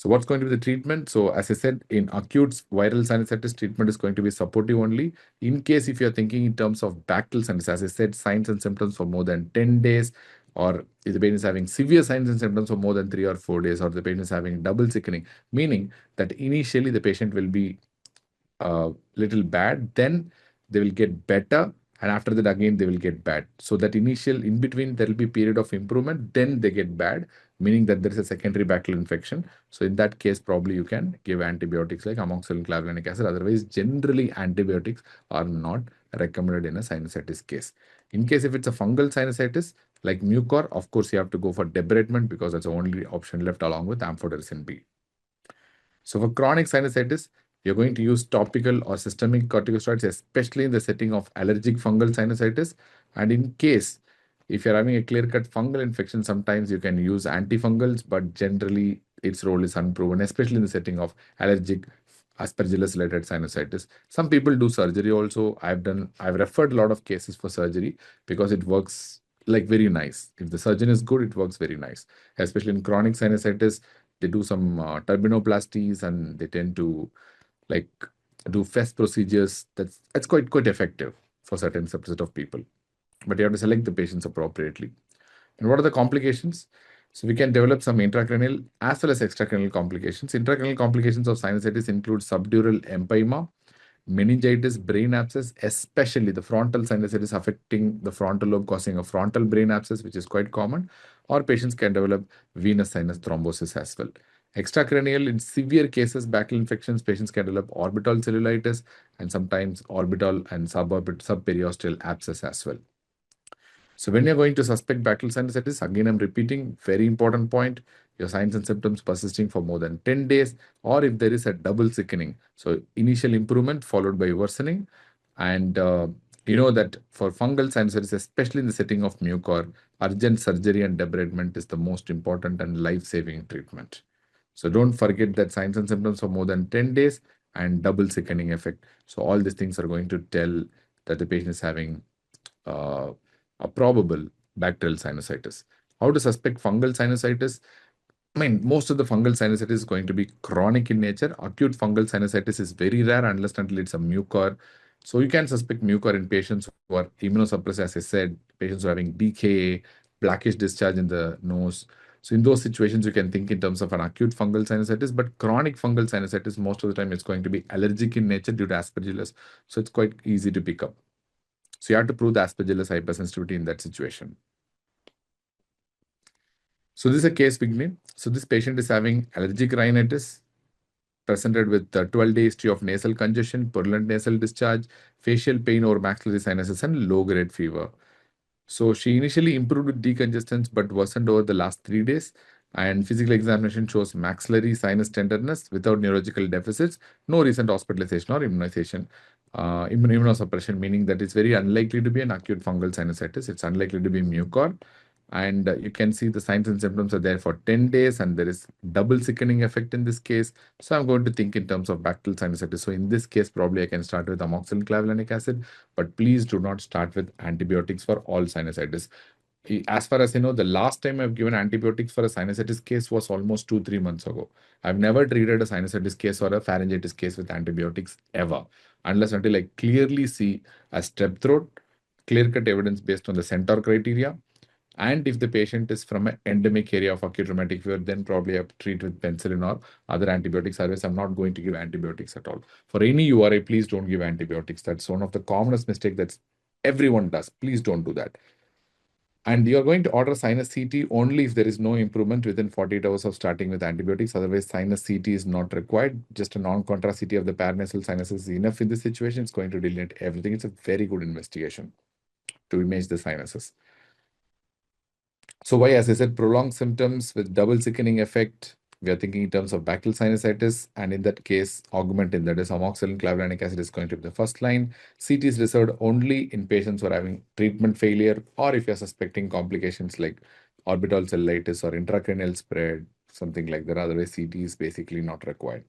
So what's going to be the treatment? So as I said, in acute viral sinusitis, treatment is going to be supportive only. In case if you're thinking in terms of bacterial sinusitis, as I said, signs and symptoms for more than 10 days, or if the patient is having severe signs and symptoms for more than 3 or 4 days, or the patient is having double sickening, meaning that initially the patient will be little bad, then they will get better, and after that again they will get bad. So that initial in between there will be period of improvement, then they get bad, meaning that there is a secondary bacterial infection. So in that case, probably you can give antibiotics like amoxicillin clavulanic acid. Otherwise, generally antibiotics are not recommended in a sinusitis case. In case if it's a fungal sinusitis like mucor, of course you have to go for debridement because that's the only option left along with amphotericin B. So for chronic sinusitis, you're going to use topical or systemic corticosteroids, especially in the setting of allergic fungal sinusitis. And in case if you're having a clear-cut fungal infection, sometimes you can use antifungals, but generally its role is unproven, especially in the setting of allergic aspergillus-related sinusitis. Some people do surgery also. I've referred a lot of cases for surgery because it works like very nice. If the surgeon is good, it works very nice, especially in chronic sinusitis. They do some turbinoplasties and they tend to like do FES procedures. That's quite effective for certain subset of people. But you have to select the patients appropriately. And what are the complications? So we can develop some intracranial as well as extracranial complications. Intracranial complications of sinusitis include subdural empyema, meningitis, brain abscess, especially the frontal sinusitis affecting the frontal lobe, causing a frontal brain abscess, which is quite common, or patients can develop venous sinus thrombosis as well. Extracranial, in severe cases, bacterial infections, patients can develop orbital cellulitis and sometimes orbital and subperiosteal abscess as well. So when you're going to suspect bacterial sinusitis, again, I'm repeating, very important point, your signs and symptoms persisting for more than 10 days, or if there is a double sickening. So initial improvement followed by worsening. And you know that for fungal sinusitis, especially in the setting of mucor, urgent surgery and debridement is the most important and life-saving treatment. So don't forget that signs and symptoms for more than 10 days and double sickening effect. So all these things are going to tell that the patient is having a probable bacterial sinusitis. How to suspect fungal sinusitis? I mean, most of the fungal sinusitis is going to be chronic in nature. Acute fungal sinusitis is very rare unless until it's a mucor. So you can suspect mucor in patients who are immunosuppressed, as I said, patients who are having DKA, blackish discharge in the nose. So in those situations, you can think in terms of an acute fungal sinusitis, but chronic fungal sinusitis, most of the time it's going to be allergic in nature due to aspergillus. So it's quite easy to pick up. So you have to prove the aspergillus hypersensitivity in that situation. So this is a case beginning. So this patient is having allergic rhinitis, presented with 12-day history of nasal congestion, purulent nasal discharge, facial pain over maxillary sinuses, and low-grade fever. So she initially improved with decongestants, but worsened over the last 3 days. And physical examination shows maxillary sinus tenderness without neurological deficits, no recent hospitalization or immunization. Immunosuppression, meaning that it's very unlikely to be an acute fungal sinusitis. It's unlikely to be mucor. And you can see the signs and symptoms are there for 10 days, and there is double sickening effect in this case. So I'm going to think in terms of bacterial sinusitis. So in this case, probably I can start with amoxicillin clavulanic acid, but please do not start with antibiotics for all sinusitis. As far as I know, the last time I've given antibiotics for a sinusitis case was almost 2-3 months ago. I've never treated a sinusitis case or a pharyngitis case with antibiotics ever, unless until I clearly see a strep throat, clear-cut evidence based on the Centaur criteria. And if the patient is from an endemic area of acute rheumatic fever, then probably I have to treat with penicillin or other antibiotics. Otherwise, I'm not going to give antibiotics at all. For any URI, please don't give antibiotics. That's one of the commonest mistakes that everyone does. Please don't do that. And you're going to order sinus CT only if there is no improvement within 48 hours of starting with antibiotics. Otherwise, sinus CT is not required. Just a non-contrast CT of the paranasal sinuses is enough in this situation. It's going to delineate everything. It's a very good investigation to image the sinuses. So why, as I said, prolonged symptoms with double sickening effect, we are thinking in terms of bacterial sinusitis, and in that case, augmentin, that is amoxicillin clavulanic acid, is going to be the first line. CT is reserved only in patients who are having treatment failure, or if you're suspecting complications like orbital cellulitis or intracranial spread, something like that. Otherwise, CT is basically not required.